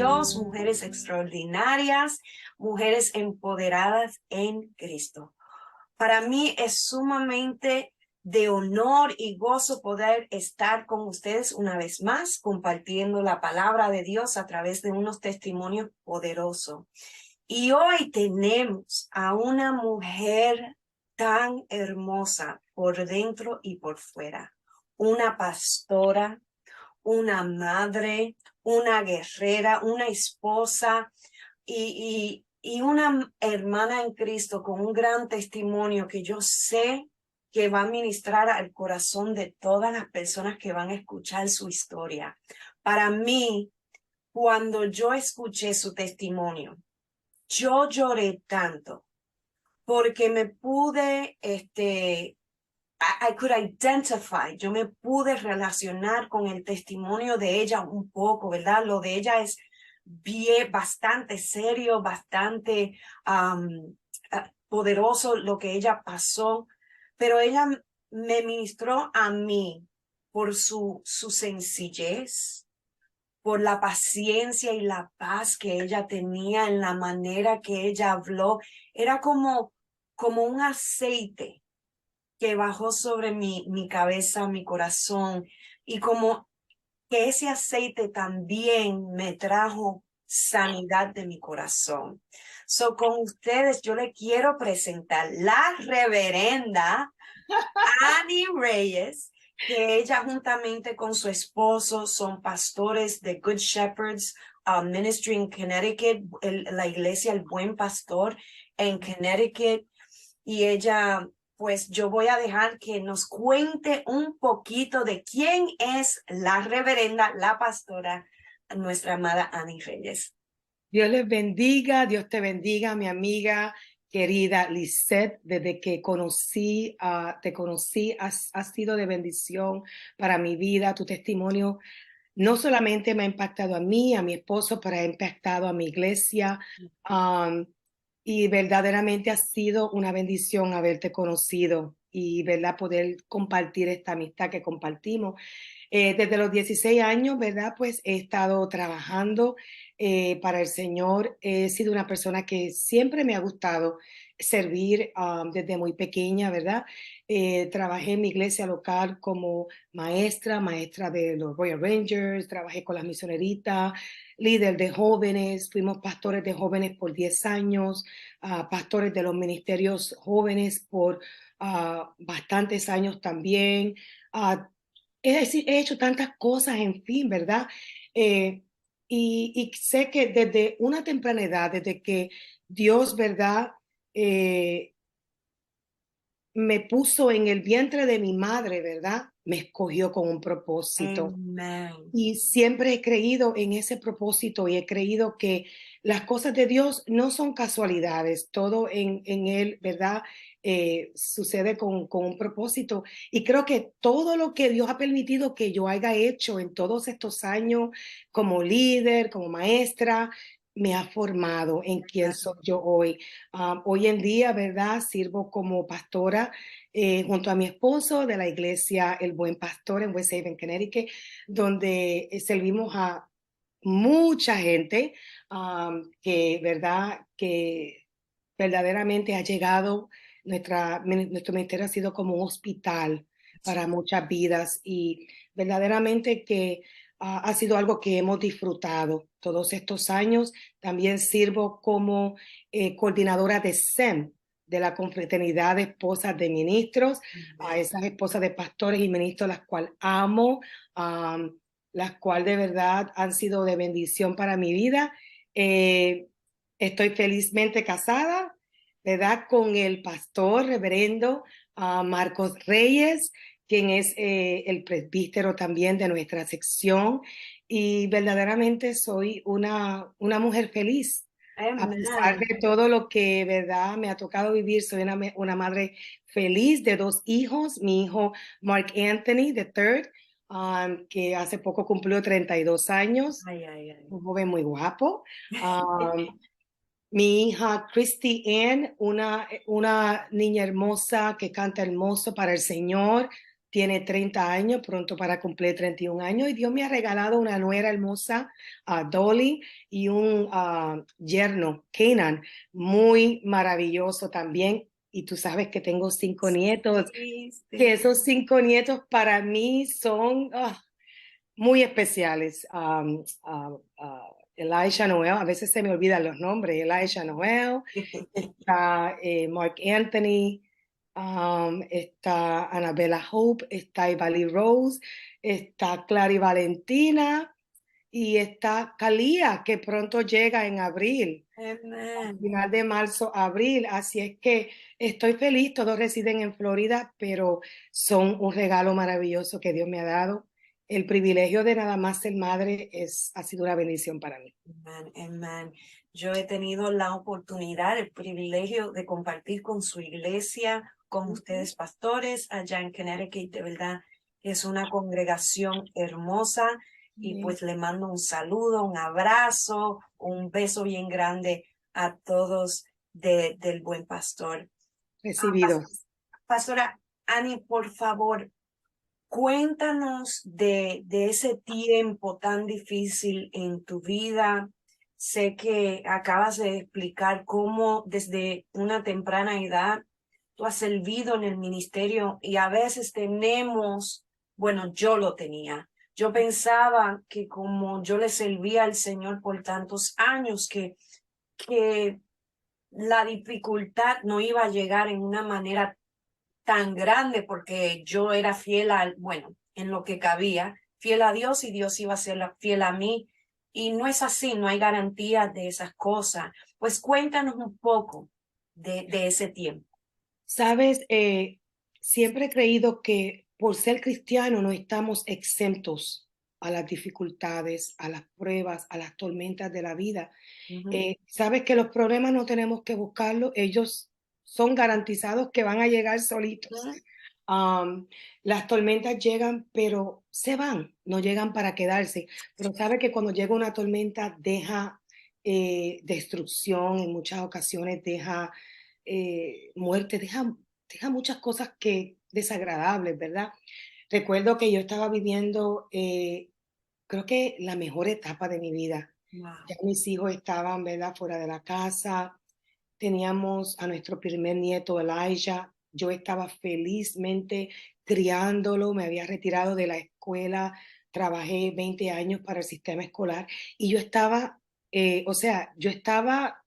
Dios, mujeres extraordinarias, mujeres empoderadas en Cristo. Para mí es sumamente de honor y gozo poder estar con ustedes una vez más, compartiendo la palabra de Dios a través de unos testimonios poderosos. Y hoy tenemos a una mujer tan hermosa por dentro y por fuera, una pastora, una madre, una guerrera, una esposa y una hermana en Cristo con un gran testimonio que yo sé que va a ministrar al corazón de todas las personas que van a escuchar su historia. Para mí, cuando yo escuché su testimonio, yo lloré tanto porque me pude, I could identify, yo me pude relacionar con el testimonio de ella un poco, ¿verdad? Lo de ella es bien, bastante serio, bastante poderoso lo que ella pasó, pero ella me ministró a mí por su sencillez, por la paciencia y la paz que ella tenía en la manera que ella habló. Era como un aceite que bajó sobre mi cabeza, mi corazón, y como que ese aceite también me trajo sanidad de mi corazón. So, con ustedes yo le quiero presentar la reverenda Annie Reyes, que ella juntamente con su esposo son pastores de Good Shepherds Ministry en Connecticut, la iglesia El Buen Pastor en Connecticut, y ella, pues yo voy a dejar que nos cuente un poquito de quién es la reverenda, la pastora, nuestra amada Annie Reyes. Dios les bendiga, Dios te bendiga, mi amiga querida Lisette. Desde que te conocí, has sido de bendición para mi vida. Tu testimonio no solamente me ha impactado a mí, a mi esposo, pero ha impactado a mi iglesia. Y verdaderamente ha sido una bendición haberte conocido y, ¿verdad?, poder compartir esta amistad que compartimos. Desde los 16 años, ¿verdad?, pues he estado trabajando para el Señor. He sido una persona que siempre me ha gustado servir desde muy pequeña, ¿verdad? Trabajé en mi iglesia local como maestra de los Royal Rangers, trabajé con las misioneritas, líder de jóvenes, fuimos pastores de jóvenes por 10 años, pastores de los ministerios jóvenes por bastantes años también. He hecho tantas cosas, en fin, ¿verdad? Y sé que desde una temprana edad, desde que Dios, ¿verdad?, me puso en el vientre de mi madre, ¿verdad?, me escogió con un propósito. Amen. Y siempre he creído en ese propósito y he creído que las cosas de Dios no son casualidades, todo en Él, ¿verdad? Sucede con un propósito. Y creo que todo lo que Dios ha permitido que yo haya hecho en todos estos años como líder, como maestra, me ha formado en quien soy yo hoy. Hoy en día, ¿verdad? Sirvo como pastora junto a mi esposo de la iglesia El Buen Pastor en West Haven, Connecticut, donde servimos a mucha gente que verdaderamente ha llegado. Nuestro ministerio ha sido como un hospital para muchas vidas y verdaderamente que ha sido algo que hemos disfrutado todos estos años. También sirvo como coordinadora de SEM, de la Confraternidad de Esposas de Ministros, a esas esposas de pastores y ministros, las cuales amo, las cuales de verdad han sido de bendición para mi vida. Estoy felizmente casada, ¿verdad?, con el pastor reverendo Marcos Reyes, quien es el presbítero también de nuestra sección, y verdaderamente soy una mujer feliz. A pesar Amen. de todo lo que, ¿verdad?, me ha tocado vivir, soy una madre feliz de 2 hijos. Mi hijo Mark Anthony, the third, que hace poco cumplió 32 años, Ay, ay, ay. un joven muy guapo. Mi hija Christy Ann, una niña hermosa que canta hermoso para el Señor. tiene 30 años, pronto para cumplir 31 años, y Dios me ha regalado una nuera hermosa, Dolly, y un yerno, Kenan, muy maravilloso también. Y tú sabes que tengo 5 nietos, Sí, que sí. esos 5 nietos para mí son muy especiales. Elijah Noel, a veces se me olvidan los nombres, Elijah Noel, está Mark Anthony, está Annabella Hope, está Ivali Rose, está Clary Valentina y está Kalia, que pronto llega en abril, Amen. final de marzo, abril. Así es que estoy feliz, todos residen en Florida, pero son un regalo maravilloso que Dios me ha dado. El privilegio de nada más ser madre ha sido una bendición para mí. Amen, amen. Yo he tenido la oportunidad, el privilegio de compartir con su iglesia, con ustedes pastores allá en Connecticut. De verdad, es una congregación hermosa y Amén. pues le mando un saludo, un abrazo, un beso bien grande a todos del buen pastor. Recibido. Pastora Annie, por favor, cuéntanos de ese tiempo tan difícil en tu vida. Sé que acabas de explicar cómo desde una temprana edad tú has servido en el ministerio y a veces tenemos, bueno, yo lo tenía. Yo pensaba que como yo le servía al Señor por tantos años, que la dificultad no iba a llegar en una manera tan grande porque yo era fiel al, bueno, en lo que cabía, fiel a Dios y Dios iba a ser fiel a mí. Y no es así, no hay garantía de esas cosas. Pues cuéntanos un poco de ese tiempo. Sabes, siempre he creído que por ser cristiano no estamos exentos a las dificultades, a las pruebas, a las tormentas de la vida. Ujú. Sabes que los problemas no tenemos que buscarlos, ellos son garantizados que van a llegar solitos. Ujú. Las tormentas llegan, pero se van, no llegan para quedarse. Pero sabe que cuando llega una tormenta deja destrucción, en muchas ocasiones deja muerte, deja muchas cosas que desagradables, ¿verdad? Recuerdo que yo estaba viviendo, creo que la mejor etapa de mi vida. Wow. Ya mis hijos estaban, ¿verdad?, fuera de la casa. Teníamos a nuestro primer nieto, Elijah. Yo estaba felizmente criándolo, me había retirado de la escuela, trabajé 20 años para el sistema escolar y yo estaba, o sea, yo estaba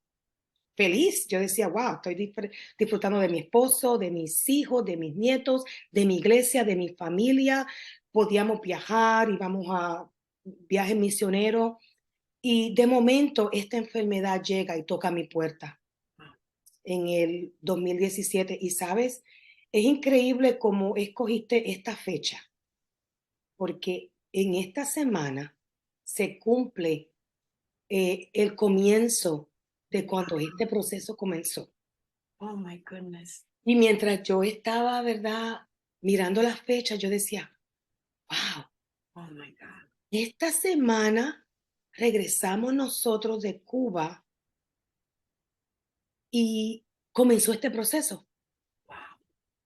feliz. Yo decía, wow, estoy disfrutando de mi esposo, de mis hijos, de mis nietos, de mi iglesia, de mi familia. Podíamos viajar, íbamos a viajes misioneros y de momento esta enfermedad llega y toca mi puerta en el 2017. Y sabes, es increíble cómo escogiste esta fecha, porque en esta semana se cumple el comienzo de cuando este proceso comenzó. Oh my goodness. Y mientras yo estaba, ¿verdad?, mirando las fechas, yo decía, wow, Oh my God. esta semana regresamos nosotros de Cuba y comenzó este proceso. Wow.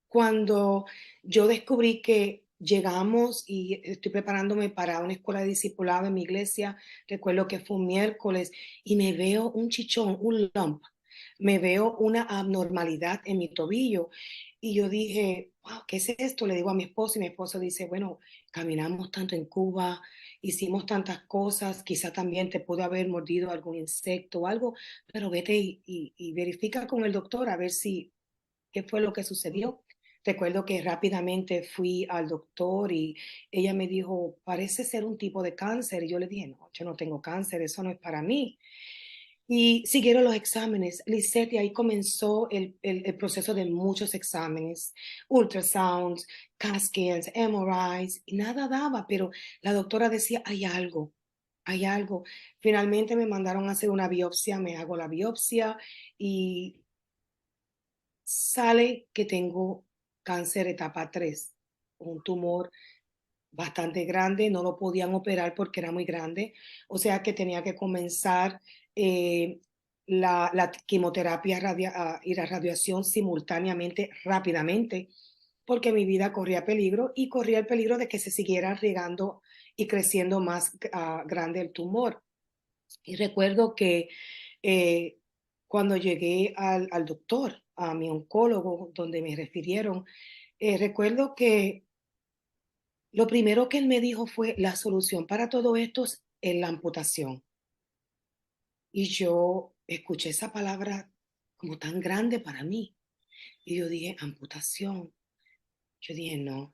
Cuando yo descubrí que llegamos y estoy preparándome para una escuela de discipulado en mi iglesia, recuerdo que fue un miércoles y me veo un chichón, un lump, me veo una abnormalidad en mi tobillo y yo dije, wow, ¿qué es esto? Le digo a mi esposo y mi esposo dice, bueno, caminamos tanto en Cuba, hicimos tantas cosas, quizá también te pudo haber mordido algún insecto o algo, pero vete y verifica con el doctor a ver si qué fue lo que sucedió. Recuerdo que rápidamente fui al doctor y ella me dijo, parece ser un tipo de cáncer. Y yo le dije, no, yo no tengo cáncer, eso no es para mí. Y siguieron los exámenes, Lisette, y ahí comenzó el proceso de muchos exámenes, ultrasounds, CAT scans, MRIs, y nada daba, pero la doctora decía, hay algo, hay algo. Finalmente me mandaron a hacer una biopsia, me hago la biopsia y sale que tengo cáncer etapa 3, un tumor bastante grande, no lo podían operar porque era muy grande, o sea que tenía que comenzar eh, la quimioterapia y la radiación simultáneamente, rápidamente. porque mi vida corría peligro y corría el peligro de que se siguiera regando y creciendo más grande el tumor. Y recuerdo que eh, cuando llegué al doctor, a mi oncólogo, donde me refirieron, recuerdo que lo primero que él me dijo fue, la solución para todo esto es la amputación. Y yo escuché esa palabra como tan grande para mí. Y yo dije, amputación. Yo dije, no.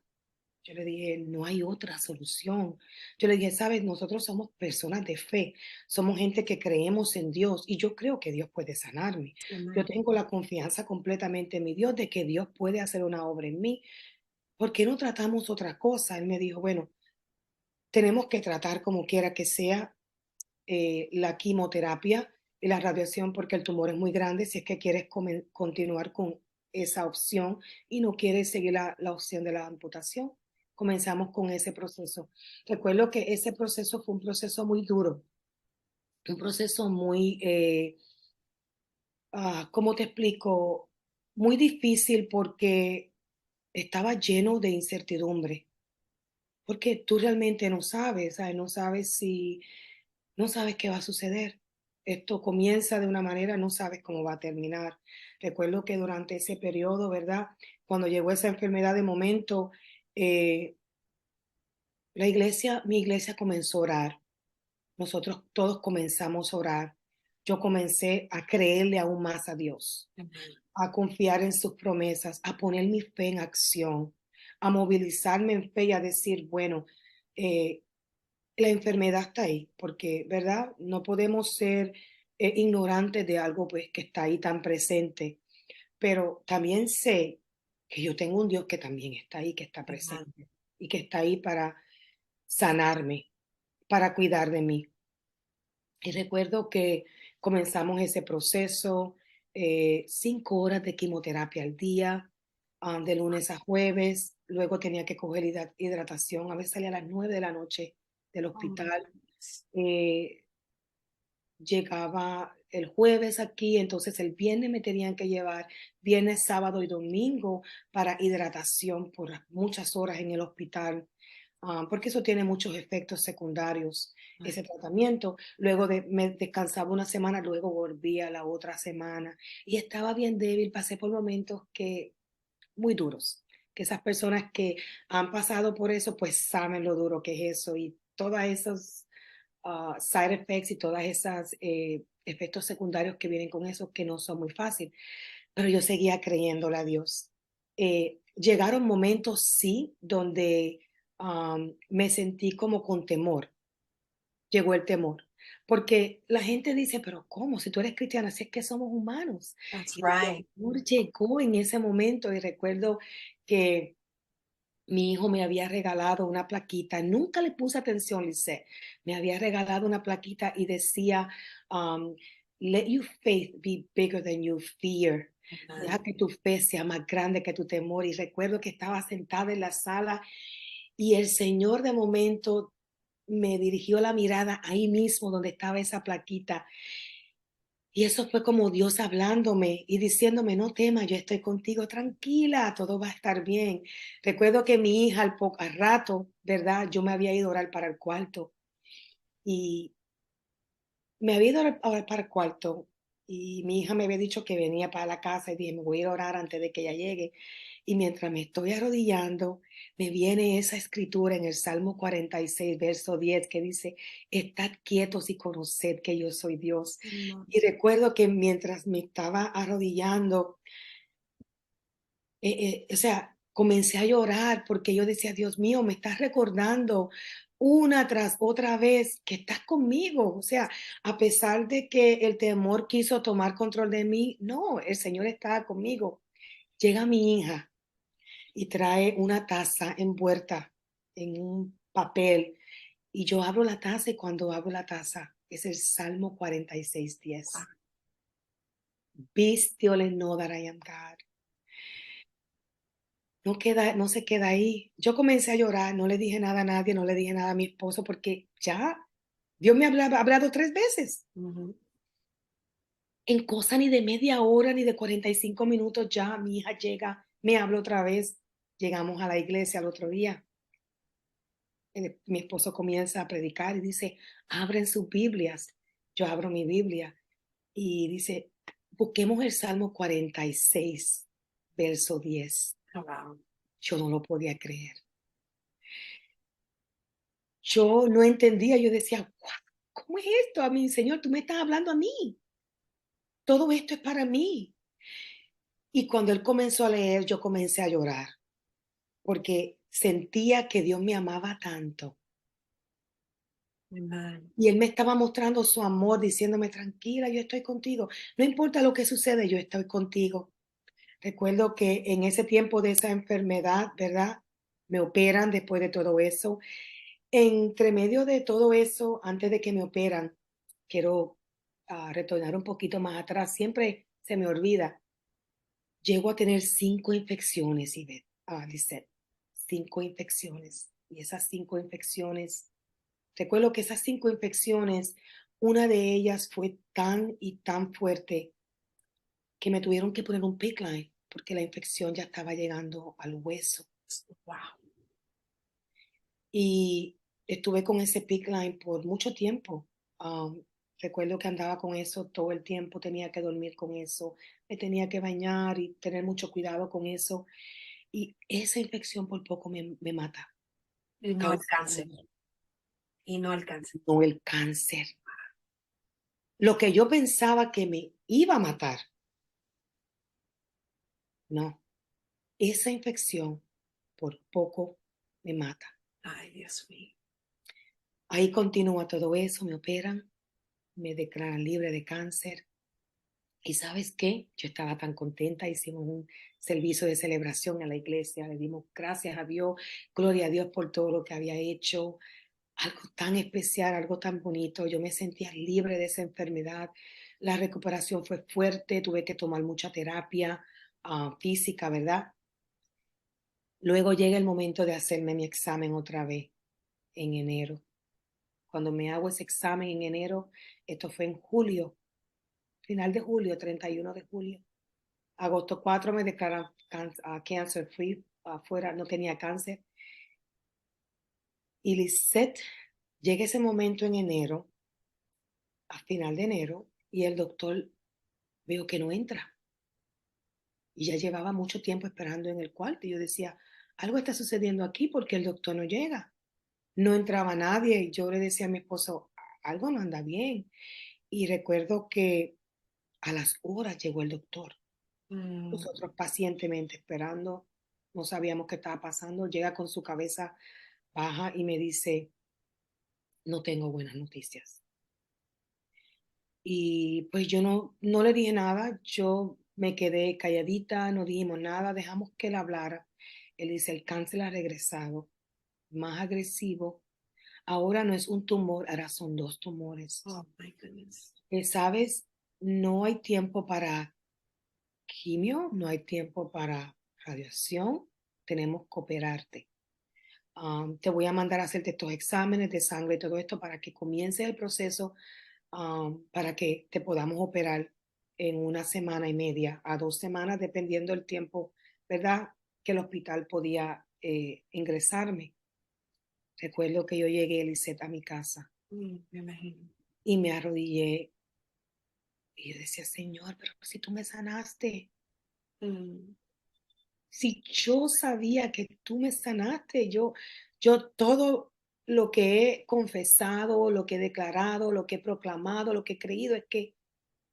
Yo le dije, no hay otra solución. Yo le dije, sabes, nosotros somos personas de fe, somos gente que creemos en Dios y yo creo que Dios puede sanarme. Yo Amén. tengo la confianza completamente en mi Dios de que Dios puede hacer una obra en mí. ¿Por qué no tratamos otra cosa? Él me dijo, bueno, tenemos que tratar como quiera que sea la quimioterapia y la radiación porque el tumor es muy grande si es que quieres continuar con esa opción y no quieres seguir la opción de la amputación. Comenzamos con ese proceso. Recuerdo que ese proceso fue un proceso muy duro, un proceso muy, ¿cómo te explico? Muy difícil porque estaba lleno de incertidumbre, porque tú realmente no sabes, ¿sabes? No sabes si no sabes qué va a suceder. Esto comienza de una manera, no sabes cómo va a terminar. Recuerdo que durante ese periodo, ¿verdad? Cuando llegó esa enfermedad de momento, eh, mi iglesia comenzó a orar. Nosotros todos comenzamos a orar. Yo comencé a creerle aún más a Dios, Amén. a confiar en sus promesas, a poner mi fe en acción, a movilizarme en fe y a decir, bueno, eh, la enfermedad está ahí, porque, ¿verdad? No podemos ser ignorantes de algo pues que está ahí tan presente, pero también sé que yo tengo un Dios que también está ahí, que está Amén. presente y que está ahí para sanarme, para cuidar de mí. Y recuerdo que comenzamos ese proceso, 5 horas de quimioterapia al día, de lunes a jueves, luego tenía que coger hidratación, a veces salía a las 9 de la noche del Oh, my hospital. goodness. eh, Llegaba el jueves aquí, entonces el viernes me tenían que llevar viernes, sábado y domingo para hidratación por muchas horas en el hospital, porque eso tiene muchos efectos secundarios, Amén. ese tratamiento. Luego me descansaba una semana, luego volvía la otra semana y estaba bien débil, pasé por momentos que muy duros, que esas personas que han pasado por eso, pues saben lo duro que es eso y todas esas side effects y todas esas efectos secundarios que vienen con eso, que no son muy fáciles. Pero yo seguía creyéndole a Dios. Llegaron momentos, sí, donde me sentí como con temor. Llegó el temor. Porque la gente dice, pero ¿cómo? Si tú eres cristiana, si es que somos humanos. That's Y el right. temor llegó en ese momento y recuerdo que mi hijo me había regalado una plaquita, nunca le puse atención, Lisette. Me había regalado una plaquita y decía, um, let your faith be bigger than your fear. Amén. Deja que tu fe sea más grande que tu temor. Y recuerdo que estaba sentada en la sala y el Señor de momento me dirigió la mirada ahí mismo donde estaba esa plaquita y eso fue como Dios hablándome y diciéndome, no temas, yo estoy contigo, tranquila, todo va a estar bien. Recuerdo que mi hija al rato, ¿verdad? Yo me había ido a orar para el cuarto y me había ido a orar para el cuarto y mi hija me había dicho que venía para la casa y dije, me voy a ir a orar antes de que ella llegue. Y mientras me estoy arrodillando, me viene esa escritura en el Salmo 46, verso 10, que dice, estad quietos y conoced que yo soy Dios. Amén. Y recuerdo que mientras me estaba arrodillando, o sea, comencé a llorar porque yo decía, Dios mío, me estás recordando una tras otra vez que estás conmigo. O sea, a pesar de que el temor quiso tomar control de mí, no, el Señor estaba conmigo. Llega mi hija y trae una taza envuelta en un papel y yo abro la taza y cuando abro la taza es el Salmo 46:10. Be still and know that I am God. No se queda ahí. Yo comencé a llorar, no le dije nada a nadie, no le dije nada a mi esposo porque ya Dios me ha hablado 3 veces. Ujú. En cosa ni de media hora ni de 45 minutos ya mi hija llega, me habla otra vez. llegamos a la iglesia al otro día. Mi esposo comienza a predicar y dice, abren sus Biblias. Yo abro mi Biblia y dice, busquemos el Salmo 46, verso 10. Oh, wow. Yo no lo podía creer. Yo no entendía, yo decía, ¿cómo es esto? A mí, Señor, tú me estás hablando a mí. Todo esto es para mí. Y cuando él comenzó a leer, yo comencé a llorar, porque sentía que Dios me amaba tanto. Amen. Y él me estaba mostrando su amor, diciéndome, tranquila, yo estoy contigo. No importa lo que sucede, yo estoy contigo. Recuerdo que en ese tiempo de esa enfermedad, ¿verdad? Me operan después de todo eso. Entre medio de todo eso, antes de que me operan, quiero retornar un poquito más atrás. Siempre se me olvida. Llego a tener 5 infecciones, Lisette. 5 infecciones. Y esas 5 infecciones, recuerdo que esas 5 infecciones, una de ellas fue tan y tan fuerte que me tuvieron que poner un PICC line porque la infección ya estaba llegando al hueso. Wow. Y estuve con ese PICC line por mucho tiempo. Recuerdo que andaba con eso todo el tiempo, tenía que dormir con eso, me tenía que bañar y tener mucho cuidado con eso. Y esa infección por poco me mata. Y no el cáncer. Causándome, Y no el cáncer. no el cáncer. Lo que yo pensaba que me iba a matar, no. Esa infección por poco me mata. Ay, Dios mío. Ahí continúa todo eso, me operan, me declaran libre de cáncer. ¿Y sabes qué? Yo estaba tan contenta, hicimos un servicio de celebración en la iglesia, le dimos gracias a Dios, gloria a Dios por todo lo que había hecho, algo tan especial, algo tan bonito. Yo me sentía libre de esa enfermedad. La recuperación fue fuerte, tuve que tomar mucha terapia física, ¿verdad? Luego llega el momento de hacerme mi examen otra vez en enero. Cuando me hago ese examen en enero, esto fue en julio, final de julio, 31 de julio. Agosto 4 me declaran cancer free, afuera, no tenía cáncer. Y Lisette, llega ese momento en enero, a final de enero, y el doctor veo que no entra. Y ya llevaba mucho tiempo esperando en el cuarto. Y yo decía, algo está sucediendo aquí porque el doctor no llega. No entraba nadie. Y yo le decía a mi esposo, algo no anda bien. Y recuerdo que a las horas llegó el doctor. Mm, Nosotros pacientemente esperando, no sabíamos qué estaba pasando. Llega con su cabeza baja y me dice, no tengo buenas noticias. Y pues yo no le dije nada, yo me quedé calladita, no dijimos nada, dejamos que él hablara. Él dice, el cáncer ha regresado, más agresivo. Ahora no es un tumor, ahora son 2 tumores. oh, my goodness. ¿Sabes? No hay tiempo para quimio, no hay tiempo para radiación, tenemos que operarte. Te voy a mandar a hacerte estos exámenes de sangre y todo esto para que comience el proceso, para que te podamos operar en 1 semana y media a 2 semanas, dependiendo del tiempo, ¿verdad? Que el hospital podía ingresarme. Recuerdo que yo llegué, Lisette, a mi casa Me imagino. y me arrodillé y yo decía, Señor, pero si tú me sanaste, Mm, si yo sabía que tú me sanaste, yo todo lo que he confesado, lo que he declarado, lo que he proclamado, lo que he creído es que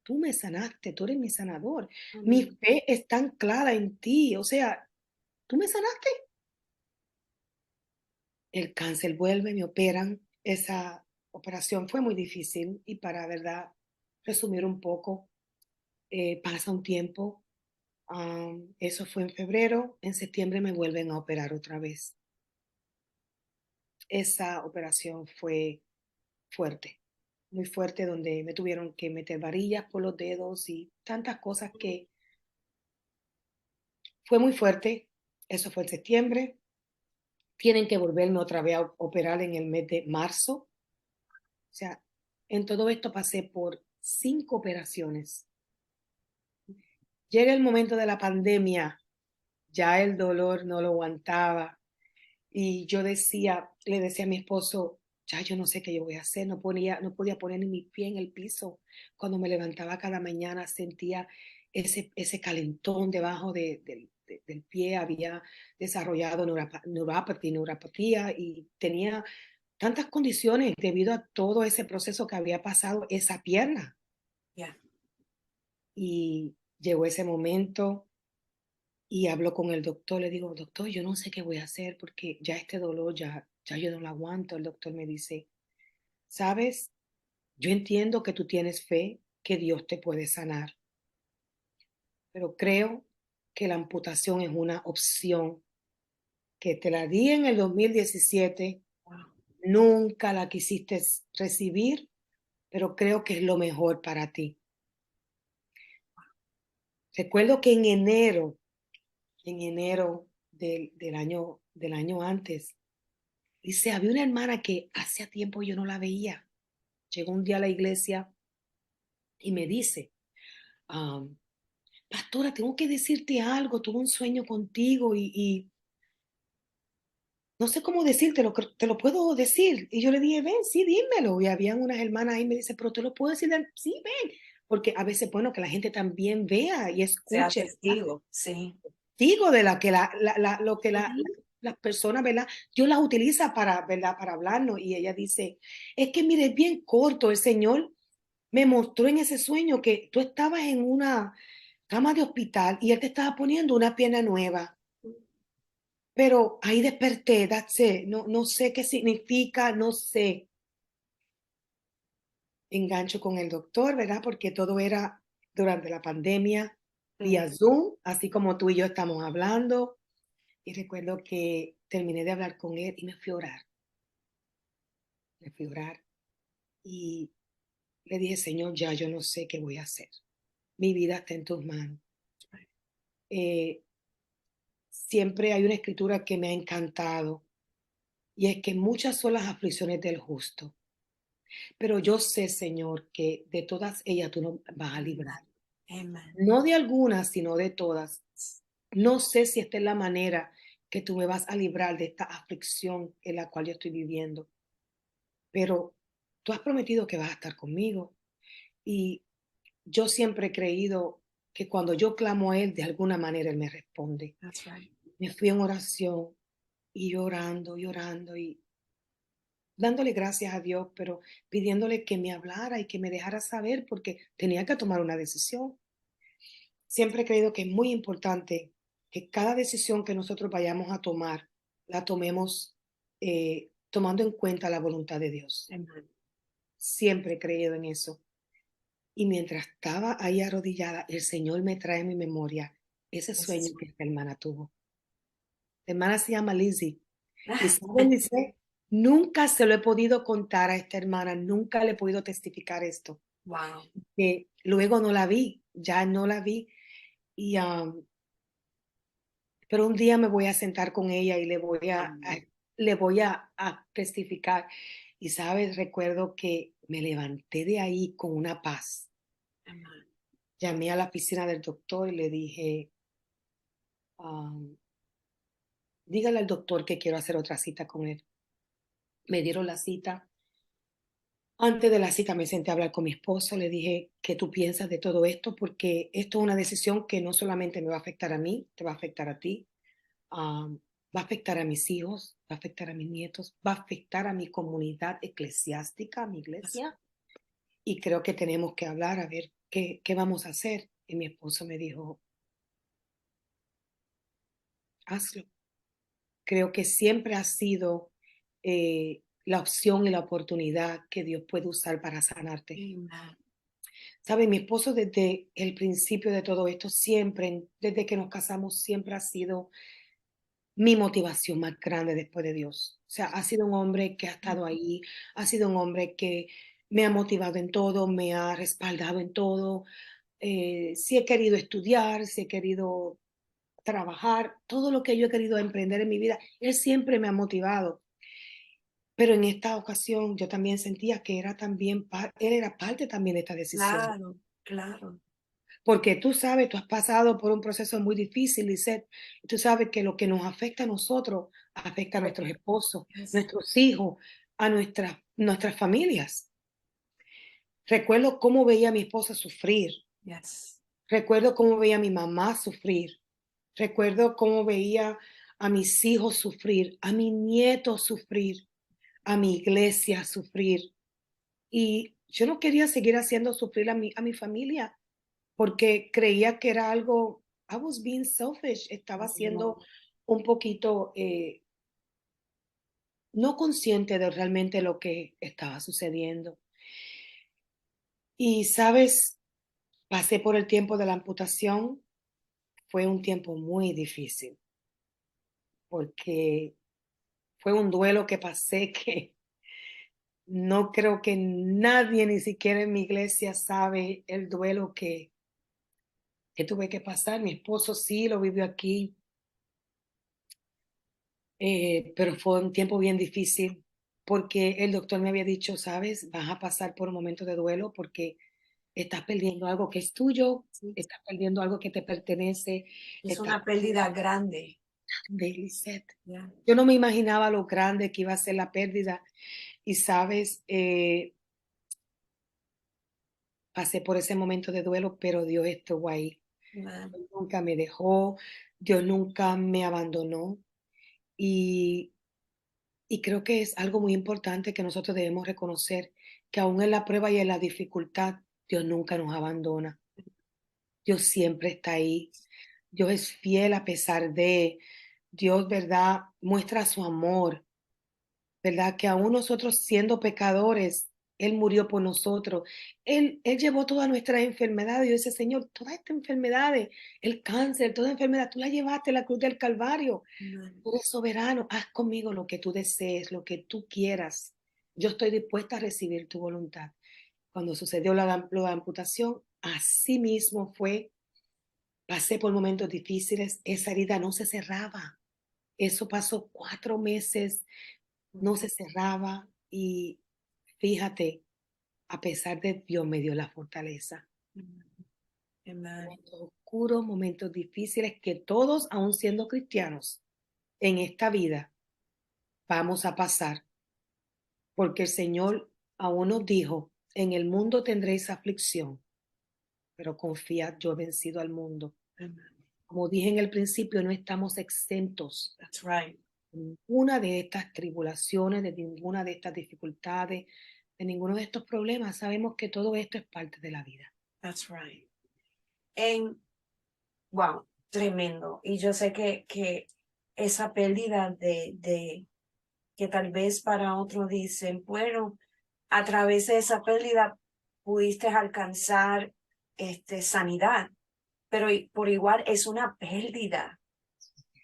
tú me sanaste, tú eres mi sanador. Mi amén. fe es tan clara en ti, o sea, tú me sanaste. El cáncer vuelve, me operan. Esa operación fue muy difícil y para, verdad, resumir un poco, pasa un tiempo. Eso fue en febrero, en septiembre me vuelven a operar otra vez. Esa operación fue fuerte, muy fuerte, donde me tuvieron que meter varillas por los dedos y tantas cosas que fue muy fuerte. Eso fue en septiembre. Tienen que volverme otra vez a operar en el mes de marzo. O sea, en todo esto pasé por 5 operaciones. Llega el momento de la pandemia ya el dolor no lo aguantaba. Y yo le decía a mi esposo, ya yo no sé qué yo voy a hacer, no podía poner ni mi pie en el piso. Cuando me levantaba cada mañana sentía ese calentón debajo del pie, había desarrollado neuropatía y tenía tantas condiciones debido a todo ese proceso que había pasado esa pierna. Yeah. Y llegó ese momento y hablo con el doctor, le digo, doctor, yo no sé qué voy a hacer porque ya este dolor, ya yo no lo aguanto. El doctor me dice, sabes, yo entiendo que tú tienes fe, que Dios te puede sanar, pero creo que la amputación es una opción que te la di en el 2017, Wow. nunca la quisiste recibir, pero creo que es lo mejor para ti. Recuerdo que en enero del año antes, dice, había una hermana que hacía tiempo yo no la veía. Llegó un día a la iglesia y me dice, um, pastora, tengo que decirte algo, tuve un sueño contigo y no sé cómo decírtelo, te lo puedo decir. Y yo le dije, ven, sí, dímelo. Y habían unas hermanas ahí, me dice, pero te lo puedo decir, sí, ven. Porque a veces, bueno, que la gente también vea y Sea escuche, ¿verdad? testigo, sí. Digo de la que lo que Ujú. las personas, ¿verdad? Dios las utiliza para, ¿verdad? Para hablarnos. Y ella dice, es que mire, es bien corto, el Señor me mostró en ese sueño que tú estabas en una cama de hospital y Él te estaba poniendo una pierna nueva. Pero ahí desperté, that's it. No, no sé qué significa, no sé. Engancho con el doctor, ¿verdad? Porque todo era durante la pandemia, Mm. vía Zoom, así como tú y yo estamos hablando. Y recuerdo que terminé de hablar con él y me fui a orar. Me fui a orar y le dije, Señor, ya yo no sé qué voy a hacer. Mi vida está en tus manos. Eh, Siempre hay una escritura que me ha encantado y es que muchas son las aflicciones del justo, pero yo sé, Señor, que de todas ellas tú nos vas a Amen. librar. Amen. No de algunas, sino de todas. No sé si esta es la manera que tú me vas a librar de esta aflicción en la cual yo estoy viviendo, pero tú has prometido que vas a estar conmigo y yo siempre he creído que cuando yo clamo a Él, de alguna manera Él me responde. That's right. Me fui en oración y llorando, llorando y dándole gracias a Dios, pero pidiéndole que me hablara y que me dejara saber porque tenía que tomar una decisión. Siempre he creído que es muy importante que cada decisión que nosotros vayamos a tomar, la tomemos tomando en cuenta la voluntad de Dios. Amen. Siempre he creído en eso. Y mientras estaba ahí arrodillada, el Señor me trae en mi memoria ese This sueño is que esta hermana tuvo. La hermana se llama Lizzie. Y right. saben, dice, nunca se lo he podido contar a esta hermana, nunca le he podido testificar esto. Wow. Que luego no la vi, ya no la vi. Y, pero un día me voy a sentar con ella y Amen. le voy a testificar. Y sabes, recuerdo que me levanté de ahí con una paz. Amen. Llamé a la oficina del doctor y le dije, um, dígale al doctor que quiero hacer otra cita con él. Me dieron la cita. Antes de la cita me senté a hablar con mi esposo, le dije, ¿qué tú piensas de todo esto? Porque esto es una decisión que no solamente me va a afectar a mí, te va a afectar a ti, va a afectar a mis hijos, va a afectar a mis nietos, va a afectar a mi comunidad eclesiástica, a mi That's iglesia, y creo que tenemos que hablar a ver qué vamos a hacer. Y mi esposo me dijo, hazlo. Creo que siempre ha sido la opción y la oportunidad que Dios puede usar para sanarte. Amen. ¿Sabe? Mi esposo desde el principio de todo esto, siempre, desde que nos casamos, siempre ha sido mi motivación más grande después de Dios. O sea, ha sido un hombre que ha estado ahí, ha sido un hombre que me ha motivado en todo, me ha respaldado en todo. Si he querido estudiar, si he querido trabajar, todo lo que yo he querido emprender en mi vida, él siempre me ha motivado. Pero en esta ocasión yo también sentía que era también, él era parte también de esta decisión. Claro, claro. Porque tú sabes, tú has pasado por un proceso muy difícil, Lisette, y tú sabes que lo que nos afecta a nosotros afecta a nuestros esposos, Yes. nuestros hijos, a nuestras familias. Recuerdo cómo veía a mi esposa sufrir, Yes. recuerdo cómo veía a mi mamá sufrir, recuerdo cómo veía a mis hijos sufrir, a mi nieto sufrir, a mi iglesia sufrir. Y yo no quería seguir haciendo sufrir a mi familia porque creía que era algo, I was being selfish, estaba siendo un poquito no consciente de realmente lo que estaba sucediendo. Y sabes, pasé por el tiempo de la amputación, fue un tiempo muy difícil porque fue un duelo que pasé que no creo que nadie, ni siquiera en mi iglesia, sabe el duelo que tuve que pasar. Mi esposo sí lo vivió aquí, pero fue un tiempo bien difícil porque el doctor me había dicho, sabes, vas a pasar por un momento de duelo porque estás perdiendo algo que es tuyo, Sí. estás perdiendo algo que te pertenece, Es estás una pérdida grande. de Lisette. Yeah. Yo no me imaginaba lo grande que iba a ser la pérdida y sabes, pasé por ese momento de duelo, pero Dios estuvo ahí. Amen. Dios nunca me dejó, Dios nunca me abandonó y Y creo que es algo muy importante que nosotros debemos reconocer, que aún en la prueba y en la dificultad, Dios nunca nos abandona. Dios siempre está ahí. Dios es fiel a pesar de. Dios, ¿verdad? Muestra su amor, ¿verdad? Que aún nosotros siendo pecadores, Él murió por nosotros. Él llevó todas nuestras enfermedades. Yo decía, Señor, todas estas enfermedades, el cáncer, toda enfermedad, tú la llevaste a la cruz del Calvario. Amen. Tú eres soberano, haz conmigo lo que tú desees, lo que tú quieras. Yo estoy dispuesta a recibir tu voluntad. Cuando sucedió la amputación, así mismo fue. Pasé por momentos difíciles, esa herida no se cerraba. Eso pasó 4 meses, no se cerraba y fíjate, a pesar de Dios me dio la fortaleza. Amen. Momentos oscuros, momentos difíciles que todos, aun siendo cristianos, en esta vida vamos a pasar. Porque el Señor aún nos dijo, en el mundo tendréis aflicción, pero confiad, yo he vencido al mundo. Amen. Como dije en el principio, no estamos exentos That's right. de ninguna de estas tribulaciones, de ninguna de estas dificultades, de ninguno de estos problemas. Sabemos que todo esto es parte de la vida. That's right. En, wow, tremendo. Y yo sé que esa pérdida de que tal vez para otros dicen, bueno, a través de esa pérdida pudiste alcanzar sanidad, pero por igual es una pérdida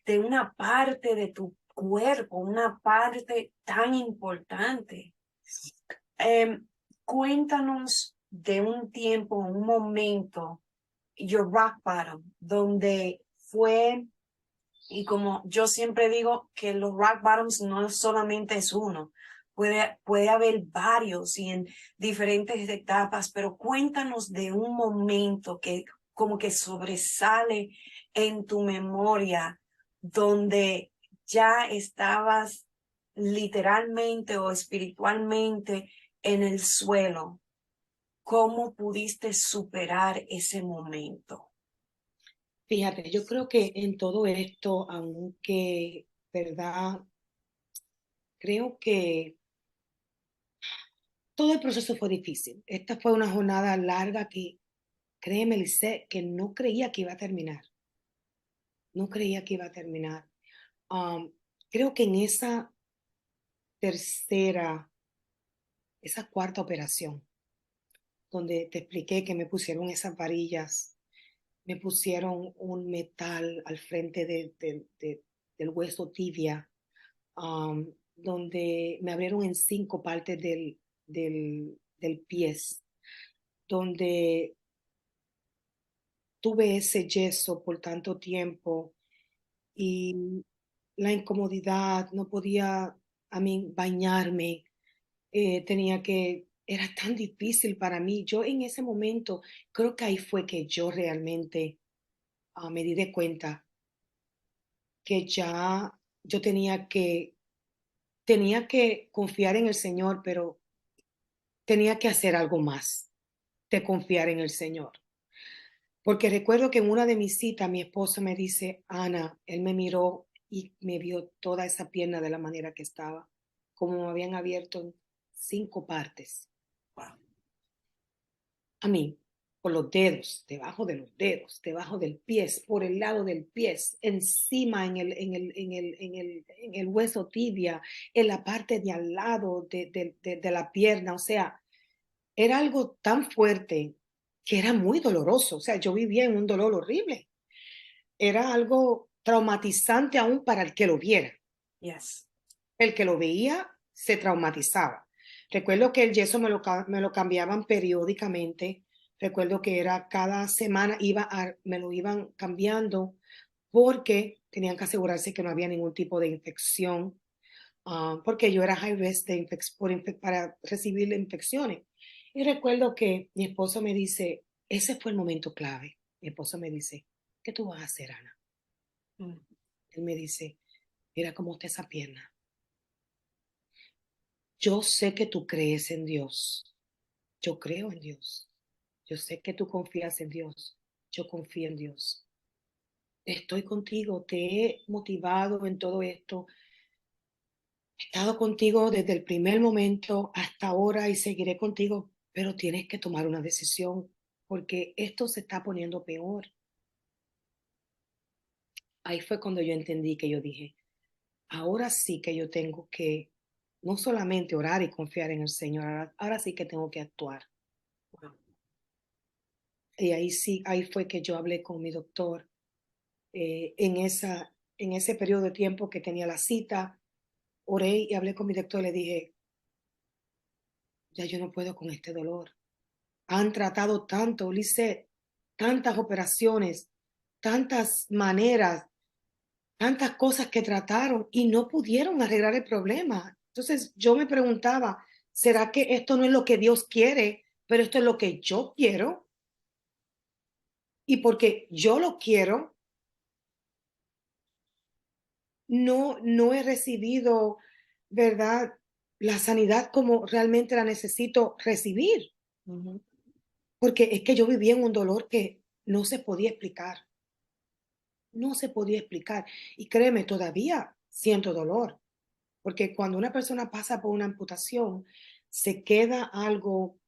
de una parte de tu cuerpo, una parte tan importante. Cuéntanos de un tiempo, un momento, your rock bottom, donde fue, y como yo siempre digo, que los rock bottoms no solamente es uno, puede haber varios y en diferentes etapas, pero cuéntanos de un momento que como que sobresale en tu memoria, donde ya estabas literalmente o espiritualmente en el suelo. ¿Cómo pudiste superar ese momento? Fíjate, yo creo que en todo esto, aunque, ¿verdad? Creo que todo el proceso fue difícil. Esta fue una jornada larga que, créeme, Lice, que no creía que iba a terminar. No creía que iba a terminar. Um, Creo que en tercera, esa cuarta operación, donde te expliqué que me pusieron esas varillas, me pusieron un metal al frente del hueso tibia, donde me abrieron en 5 partes del pie, donde tuve ese yeso por tanto tiempo y la incomodidad, no podía a mí bañarme, tenía que era tan difícil para mí. Yo en ese momento, creo que ahí fue que yo realmente me di de cuenta que ya yo tenía que confiar en el Señor, pero tenía que hacer algo más de confiar en el Señor. Porque recuerdo que en una de mis citas mi esposo me dice, Ana, él me miró y me vio toda esa pierna de la manera que estaba, como me habían abierto en 5 partes. Wow. A mí, por los dedos, debajo del pie, por el lado del pie, encima en el hueso tibia, en la parte de al lado de la pierna. O sea, era algo tan fuerte que era muy doloroso. O sea, yo vivía en un dolor horrible. Era algo traumatizante aún para el que lo viera. Yes. El que lo veía se traumatizaba. Recuerdo que el yeso me lo cambiaban periódicamente. Recuerdo que era cada semana me lo iban cambiando porque tenían que asegurarse que no había ningún tipo de infección, porque yo era high risk para recibir infecciones. Y recuerdo que mi esposo me dice, ese fue el momento clave. Mi esposo me dice, ¿qué tú vas a hacer, Ana? Mm. Él me dice, mira cómo está esa pierna. Yo sé que tú crees en Dios. Yo creo en Dios. Yo sé que tú confías en Dios. Yo confío en Dios. Estoy contigo. Te he motivado en todo esto. He estado contigo desde el primer momento hasta ahora y seguiré contigo. Pero tienes que tomar una decisión porque esto se está poniendo peor. Ahí fue cuando yo entendí que yo dije, ahora sí que yo tengo que no solamente orar y confiar en el Señor, ahora sí que tengo que actuar. Wow. Y ahí sí, ahí fue que yo hablé con mi doctor en ese periodo de tiempo que tenía la cita, oré y hablé con mi doctor y le dije, ya yo no puedo con este dolor. Han tratado tanto, Lisette, tantas operaciones, tantas maneras, tantas cosas que trataron y no pudieron arreglar el problema. Entonces yo me preguntaba, ¿será que esto no es lo que Dios quiere, pero esto es lo que yo quiero? Y porque yo lo quiero, no he recibido, ¿verdad? La sanidad como realmente la necesito recibir, Ujú. porque es que yo vivía en un dolor que no se podía explicar, no se podía explicar. Y créeme, todavía siento dolor, porque cuando una persona pasa por una amputación, se queda algo,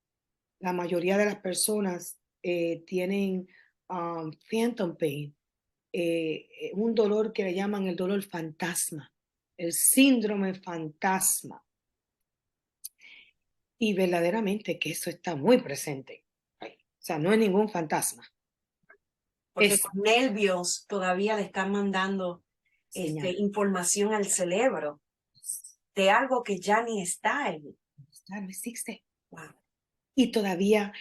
la mayoría de las personas tienen phantom pain, un dolor que le llaman el dolor fantasma, el síndrome fantasma. Y verdaderamente que eso está muy presente. O sea, no es ningún fantasma, Porque es los nervios todavía le están mandando señal. información al cerebro de algo que ya ni está ahí. No existe. Wow. Y todavía,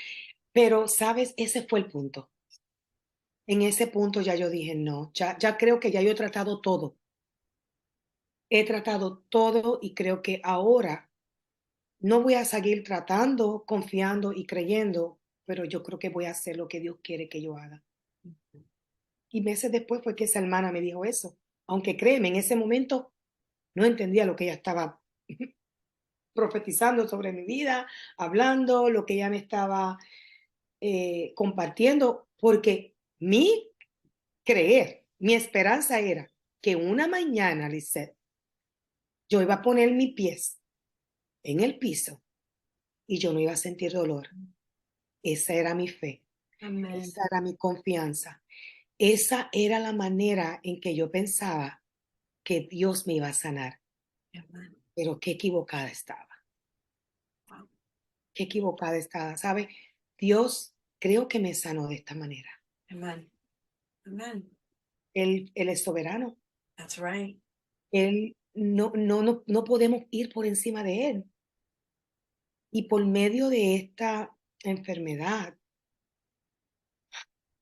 pero sabes, ese fue el punto. En ese punto ya yo dije, no, ya creo que ya yo he tratado todo. He tratado todo y creo que ahora no voy a seguir tratando, confiando y creyendo, pero yo creo que voy a hacer lo que Dios quiere que yo haga. Y meses después fue que esa hermana me dijo eso. Aunque créeme, en ese momento no entendía lo que ella estaba profetizando sobre mi vida, hablando, lo que ella me estaba compartiendo, porque mi creer, mi esperanza era que una mañana, Lisette, yo iba a poner mis pies en el piso y yo no iba a sentir dolor. Esa era mi fe, Amén. esa era mi confianza, esa era la manera en que yo pensaba que Dios me iba a sanar, Amén. pero qué equivocada estaba. Wow. Qué equivocada estaba, ¿sabe? Dios creo que me sanó de esta manera. Amén. Amén. Él es soberano. That's right. Él no podemos ir por encima de él. Y por medio de esta enfermedad,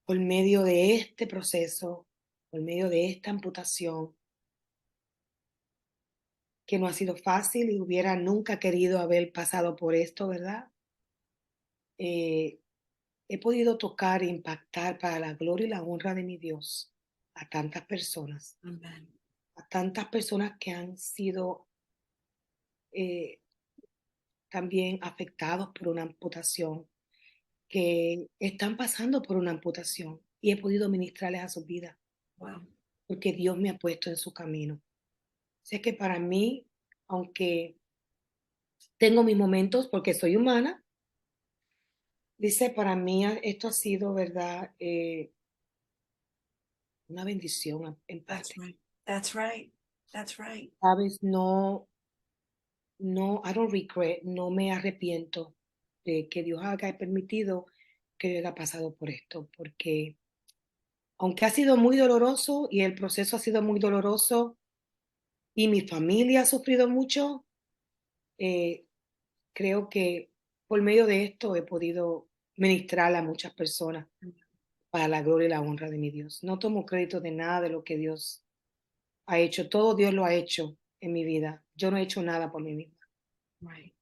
por medio de este proceso, por medio de esta amputación, que no ha sido fácil y hubiera nunca querido haber pasado por esto, ¿verdad? eh, he podido tocar e impactar para la gloria y la honra de mi Dios Amén. a tantas personas que han sido eh, también afectados por una amputación, que están pasando por una amputación y he podido ministrarles a su vida Wow. porque Dios me ha puesto en su camino. Sé que para mí, aunque tengo mis momentos porque soy humana, dice, para mí esto ha sido, ¿verdad? Una bendición en That's parte. right. That's right. That's right. Sabes, no, no, I don't regret, no me arrepiento de que Dios haya permitido que yo haya pasado por esto, porque aunque ha sido muy doloroso y el proceso ha sido muy doloroso y mi familia ha sufrido mucho, eh, creo que por medio de esto he podido ministrar a muchas personas para la gloria y la honra de mi Dios. No tomo crédito de nada de lo que Dios ha hecho, todo Dios lo ha hecho en mi vida. Yo no he hecho nada por mí misma. Right.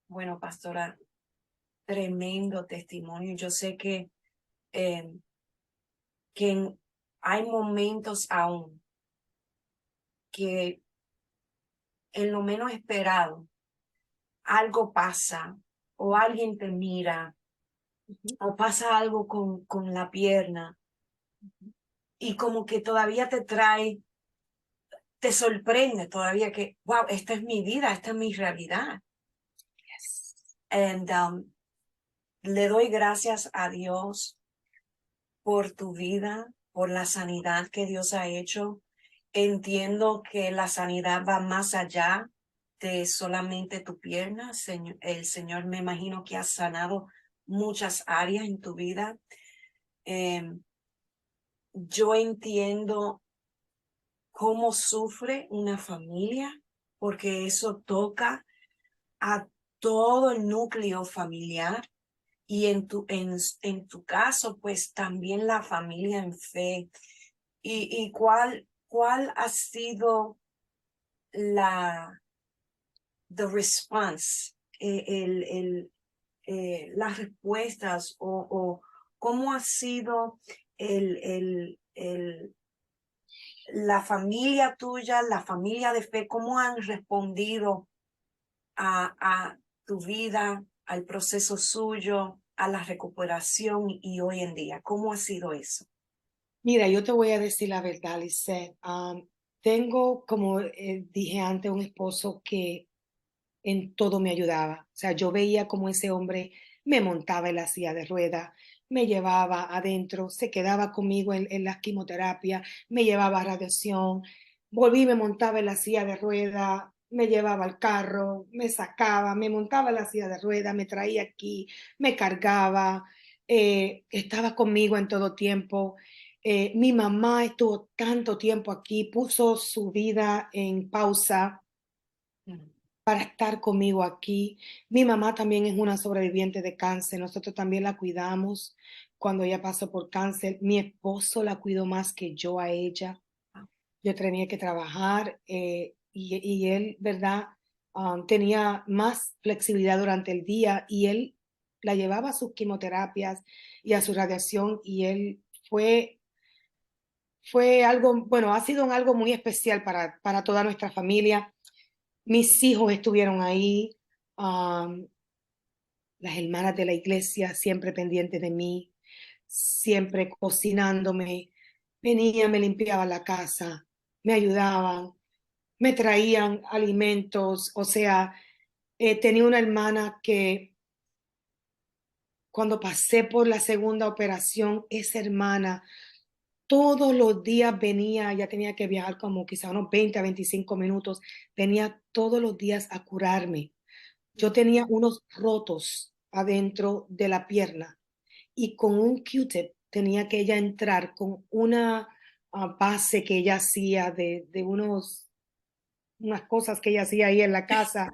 Bueno, pastora, tremendo testimonio. Yo sé eh, hay momentos aún que en lo menos esperado algo pasa o alguien te mira Ujú, o pasa algo con la pierna y como que todavía te sorprende todavía que, wow, esta es mi vida, esta es mi realidad. yes. And le doy gracias a Dios por tu vida, por la sanidad que Dios ha hecho. Entiendo que la sanidad va más allá de solamente tu pierna. El Señor me imagino que ha sanado muchas áreas en tu vida. Em, yo entiendo cómo sufre una familia, porque eso toca a todo el núcleo familiar y en tu caso, pues también la familia en fe. ¿Y cuál ha sido la the response, las respuestas o cómo ha sido el, el, el, la familia tuya, la familia de fe, cómo han respondido a tu vida, al proceso suyo, a la recuperación y hoy en día? ¿Cómo ha sido eso? Mira, yo te voy a decir la verdad, Lisette. Tengo, como dije antes, un esposo que en todo me ayudaba. O sea, yo veía como ese hombre me montaba en la silla de ruedas, me llevaba adentro, se quedaba conmigo en la quimioterapia, me llevaba a radiación, volví, me montaba en la silla de ruedas, me llevaba al carro, me sacaba, me montaba en la silla de ruedas, me traía aquí, me cargaba, estaba conmigo en todo tiempo. Mi mamá estuvo tanto tiempo aquí, puso su vida en pausa Mm. para estar conmigo aquí. Mi mamá también es una sobreviviente de cáncer, nosotros también la cuidamos cuando ella pasó por cáncer. Mi esposo la cuidó más que yo a ella. Yo tenía que trabajar y él, ¿verdad? Tenía más flexibilidad durante el día y él la llevaba a sus quimioterapias y a su radiación y él fue, fue algo, bueno, ha sido algo muy especial para toda nuestra familia. Mis hijos estuvieron ahí, um, las hermanas de la iglesia siempre pendientes de mí, siempre cocinándome, venían, me limpiaban la casa, me ayudaban, me traían alimentos, o sea, tenía una hermana que cuando pasé por la segunda operación, esa hermana todos los días venía, ya tenía que viajar como quizá unos 20 a 25 minutos, venía todos los días a curarme. Yo tenía unos rotos adentro de la pierna y con un Q-tip tenía que ella entrar con una base que ella hacía de unas cosas que ella hacía ahí en la casa,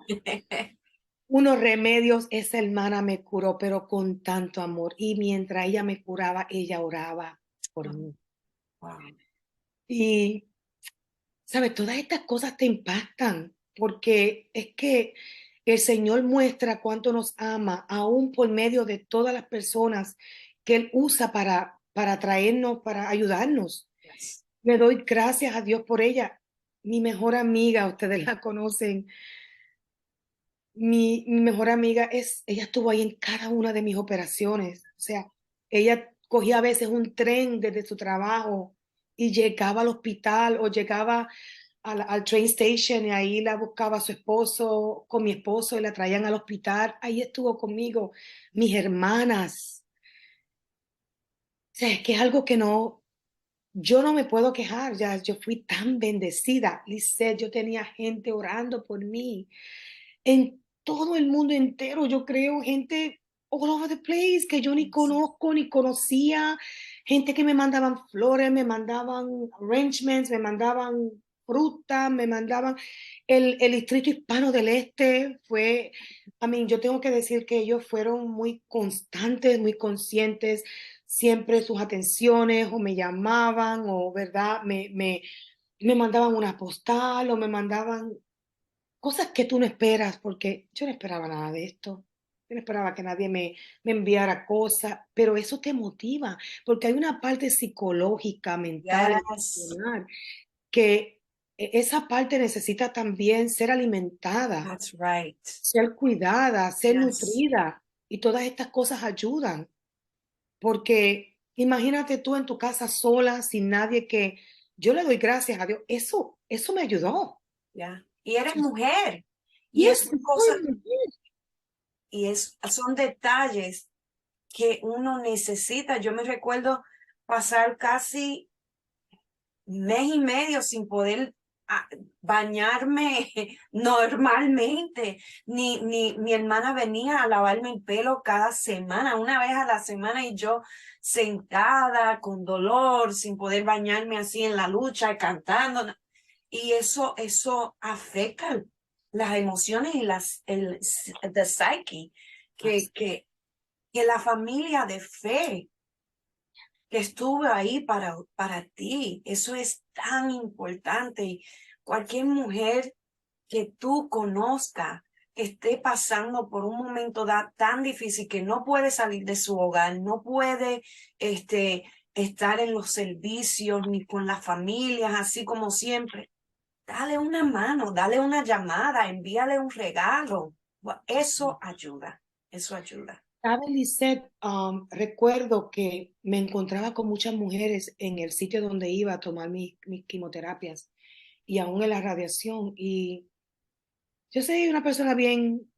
unos remedios. Esa hermana me curó, pero con tanto amor. Y mientras ella me curaba, ella oraba por mí. Wow. Y, ¿sabes? Todas estas cosas te impactan porque es que El Señor muestra cuánto nos ama, aún por medio de todas las personas que Él usa para traernos, para ayudarnos. Yes. Le doy gracias a Dios por ella. Mi mejor amiga, ustedes la conocen. Mi mejor amiga ella estuvo ahí en cada una de mis operaciones. O sea, ella cogía a veces un tren desde su trabajo y llegaba al hospital o llegaba al train station y ahí la buscaba su esposo con mi esposo y la traían al hospital. Ahí estuvo conmigo, mis hermanas. O sea, es que es algo que yo no me puedo quejar. Ya, yo fui tan bendecida. Lisette, yo tenía gente orando por mí en todo el mundo entero. Yo creo gente all over the place que yo ni Yes. conozco ni conocía, gente que me mandaban flores, me mandaban arrangements, me mandaban fruta, me mandaban el distrito hispano del este fue, yo tengo que decir que ellos fueron muy constantes, muy conscientes, siempre sus atenciones o me llamaban o, ¿verdad? Me mandaban una postal o me mandaban cosas que tú no esperas, porque yo no esperaba nada de esto. Yo no esperaba que nadie me enviara cosas, pero eso te motiva, porque hay una parte psicológica, mental, Yes. emocional, que esa parte necesita también ser alimentada, That's right. ser cuidada, ser Yes. nutrida, y todas estas cosas ayudan, porque imagínate tú en tu casa sola, sin nadie que yo le doy gracias a Dios, eso me ayudó. Yeah. Y eres mujer. Y Yes, es cosa, y son detalles que uno necesita. Yo me recuerdo pasar casi mes y medio sin poder bañarme normalmente. Ni mi hermana venía a lavarme el pelo cada semana, una vez a la semana, y yo sentada con dolor, sin poder bañarme así en la lucha, cantando. Y eso afecta las emociones y the psyche, que, que, que la familia de fe que estuvo ahí para ti. Eso es tan importante. Y cualquier mujer que tú conozca que esté pasando por un momento tan difícil que no puede salir de su hogar, no puede estar en los servicios ni con las familias, así como siempre, dale una mano, dale una llamada, envíale un regalo. Eso ayuda, eso ayuda. ¿Sabes, Lisette? Recuerdo que me encontraba con muchas mujeres en el sitio donde iba a tomar mis quimioterapias y aún en la radiación. Y yo soy una persona bien,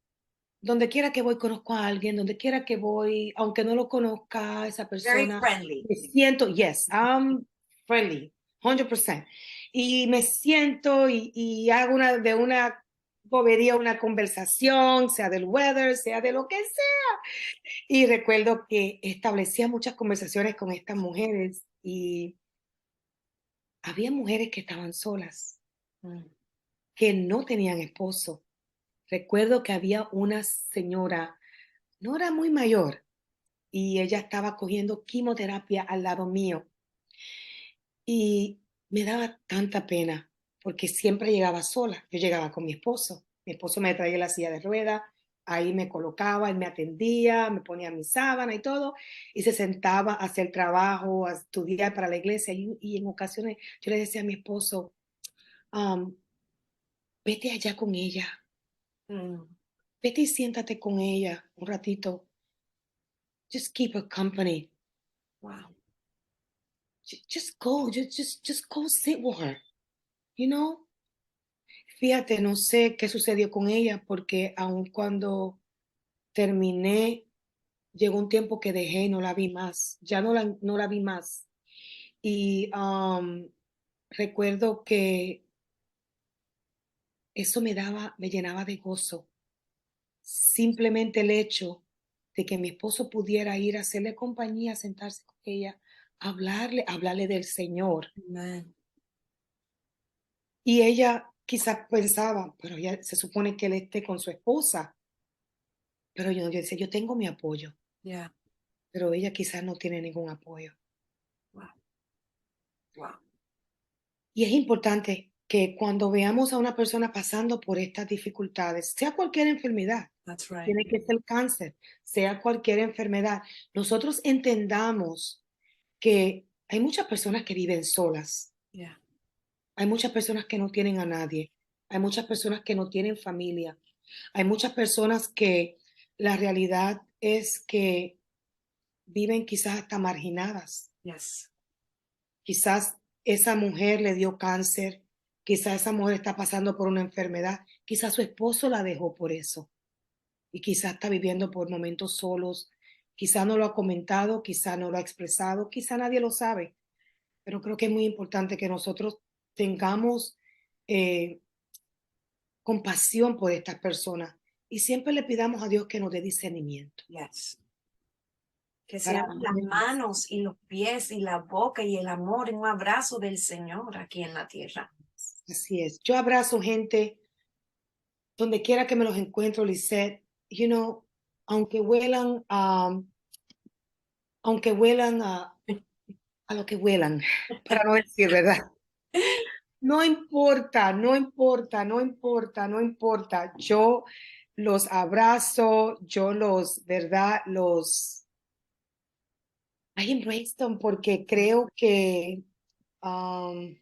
donde quiera que voy conozco a alguien, donde quiera que voy, aunque no lo conozca, esa Very persona, friendly. me siento, yes, I'm friendly, 100%. Y me siento y hago de una bobería una conversación, sea del weather, sea de lo que sea. Y recuerdo que establecía muchas conversaciones con estas mujeres y había mujeres que estaban solas, Mm. que no tenían esposo. Recuerdo que había una señora, no era muy mayor, y ella estaba cogiendo quimioterapia al lado mío. Y me daba tanta pena porque siempre llegaba sola. Yo llegaba con mi esposo. Mi esposo me traía la silla de ruedas, ahí me colocaba, él me atendía, me ponía mi sábana y todo, y se sentaba a hacer trabajo, a estudiar para la iglesia. Y en ocasiones yo le decía a mi esposo, um, vete allá con ella, Mm. vete y siéntate con ella un ratito. Just keep her company. Wow. Just go, just go sit with her, you know? Fíjate, no sé qué sucedió con ella porque aun cuando terminé, llegó un tiempo que dejé, no la vi más, ya no la vi más. Y recuerdo que eso me llenaba de gozo. Simplemente el hecho de que mi esposo pudiera ir a hacerle compañía, sentarse con ella, hablarle del Señor. Amen. Y ella quizás pensaba, pero ya se supone que él esté con su esposa. Pero yo decía, yo tengo mi apoyo. Yeah. Pero ella quizás no tiene ningún apoyo. Wow. Wow. Y es importante que cuando veamos a una persona pasando por estas dificultades, sea cualquier enfermedad, That's right. tiene que ser cáncer, sea cualquier enfermedad, nosotros entendamos que hay muchas personas que viven solas, Yeah. hay muchas personas que no tienen a nadie, hay muchas personas que no tienen familia, hay muchas personas que la realidad es que viven quizás hasta marginadas. Yes. Quizás esa mujer le dio cáncer, quizás esa mujer está pasando por una enfermedad, quizás su esposo la dejó por eso y quizás está viviendo por momentos solos, quizás no lo ha comentado, quizás no lo ha expresado, quizás nadie lo sabe, pero creo que es muy importante que nosotros tengamos eh, compasión por estas personas y siempre le pidamos a Dios que nos dé discernimiento. Yes. Que Para sean las manos y los pies y la boca y el amor y un abrazo del Señor aquí en la tierra. Así es. Yo abrazo gente donde quiera que me los encuentro, Lisette, aunque huelan aunque huelan a lo que huelan, para no decir verdad. No importa, no importa, no importa, no importa. Yo los abrazo, yo ¿verdad? I embrace them porque um,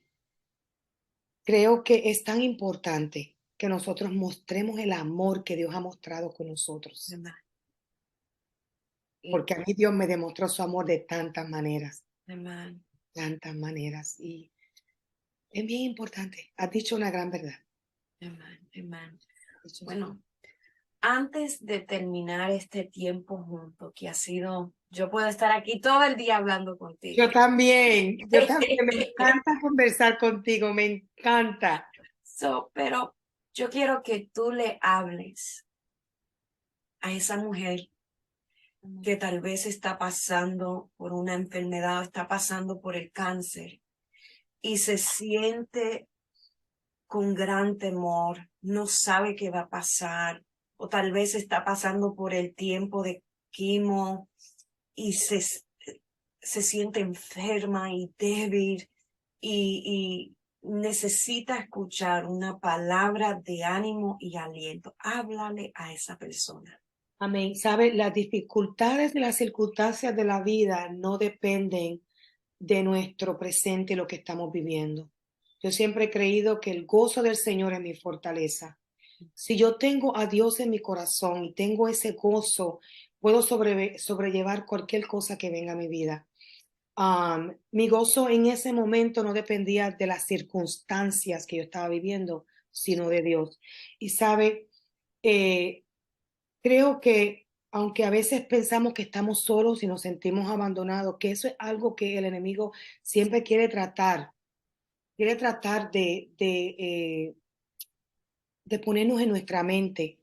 creo que es tan importante que nosotros mostremos el amor que Dios ha mostrado con nosotros. Amen. Porque a mí Dios me demostró su amor de Amen. tantas maneras. Y es bien importante. Has dicho una gran verdad. Amen. Amen. Bueno, antes de terminar este tiempo junto, que ha sido, yo puedo estar aquí todo el día hablando contigo. Yo también, me encanta conversar contigo, me encanta. Pero yo quiero que tú le hables a esa mujer que tal vez está pasando por una enfermedad, está pasando por el cáncer y se siente con gran temor, no sabe qué va a pasar, o tal vez está pasando por el tiempo de quimo y se siente enferma y débil y necesita escuchar una palabra de ánimo y aliento. Háblale a esa persona. Amén. ¿Sabe? Las dificultades y las circunstancias de la vida no dependen de nuestro presente y lo que estamos viviendo. Yo siempre he creído que el gozo del Señor es mi fortaleza. Si yo tengo a Dios en mi corazón y tengo ese gozo, puedo sobrellevar cualquier cosa que venga a mi vida. Mi gozo en ese momento no dependía de las circunstancias que yo estaba viviendo, sino de Dios. Y sabe, eh, creo que aunque a veces pensamos que estamos solos y nos sentimos abandonados, que eso es algo que el enemigo siempre quiere tratar de ponernos en nuestra mente.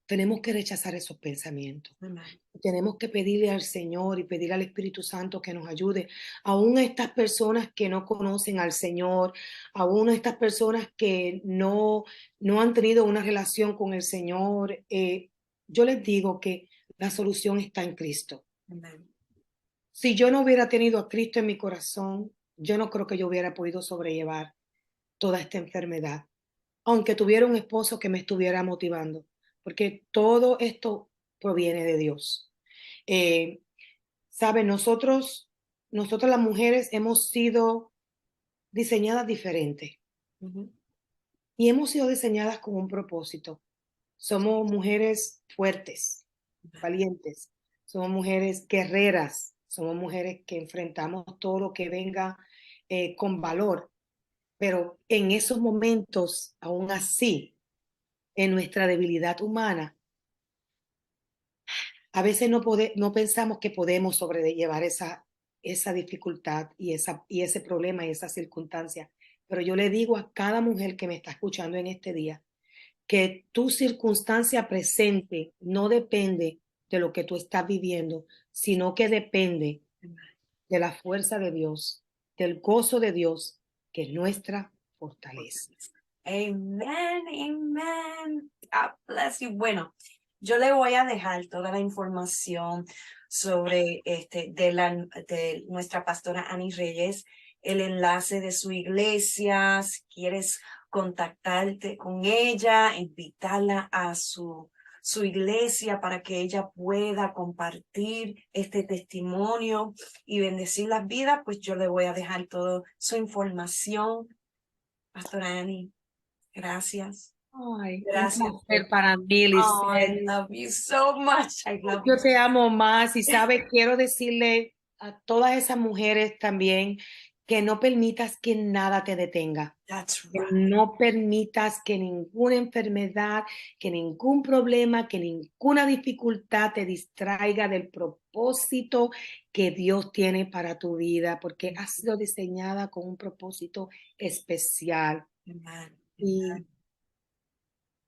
Tenemos que rechazar esos pensamientos. Amén. Tenemos que pedirle al Señor y pedir al Espíritu Santo que nos ayude. Aún a estas personas que no conocen al Señor, aún a estas personas que no han tenido una relación con el Señor, yo les digo que la solución está en Cristo. Amén. Si yo no hubiera tenido a Cristo en mi corazón, yo no creo que yo hubiera podido sobrellevar toda esta enfermedad, aunque tuviera un esposo que me estuviera motivando, porque todo esto proviene de Dios. Eh, ¿Saben? Nosotros las mujeres hemos sido diseñadas diferentes Ujú. y hemos sido diseñadas con un propósito. Somos mujeres fuertes, valientes, somos mujeres guerreras, somos mujeres que enfrentamos todo lo que venga con valor, pero en esos momentos, aún así, en nuestra debilidad humana, a veces no pensamos que podemos sobrellevar esa dificultad y ese problema y esa circunstancia. Pero yo le digo a cada mujer que me está escuchando en este día que tu circunstancia presente no depende de lo que tú estás viviendo, sino que depende de la fuerza de Dios, del gozo de Dios, que es nuestra fortaleza. Amen, amen. God bless you. Bueno, yo le voy a dejar toda la información sobre de nuestra pastora Annie Reyes el enlace de su iglesia. Si quieres contactarte con ella, invitarla a su iglesia para que ella pueda compartir este testimonio y bendecir las vidas, pues yo le voy a dejar toda su información. Pastora Annie, gracias. Ay, Gracias. un placer para mí, Oh, I Lisette. love you so much. I love you. Yo te amo más y sabes, quiero decirle a todas esas mujeres también que no permitas que nada te detenga. That's Que right. no permitas que ninguna enfermedad, que ningún problema, que ninguna dificultad te distraiga del propósito que Dios tiene para tu vida, porque has sido diseñada con un propósito especial. Amen. Y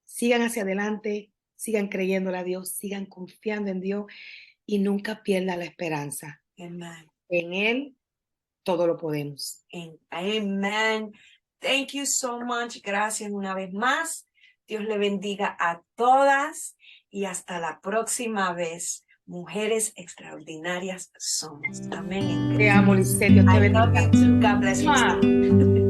sigan hacia adelante, sigan creyéndole a Dios, sigan confiando en Dios y nunca pierdan la esperanza. Amen. En Él todo lo podemos. Amen. Thank you so much. Gracias una vez más. Dios le bendiga a todas y hasta la próxima vez. Mujeres extraordinarias somos. Amén. Te amo, Lisette. Dios te I love bendiga. you too. God bless you. Bye.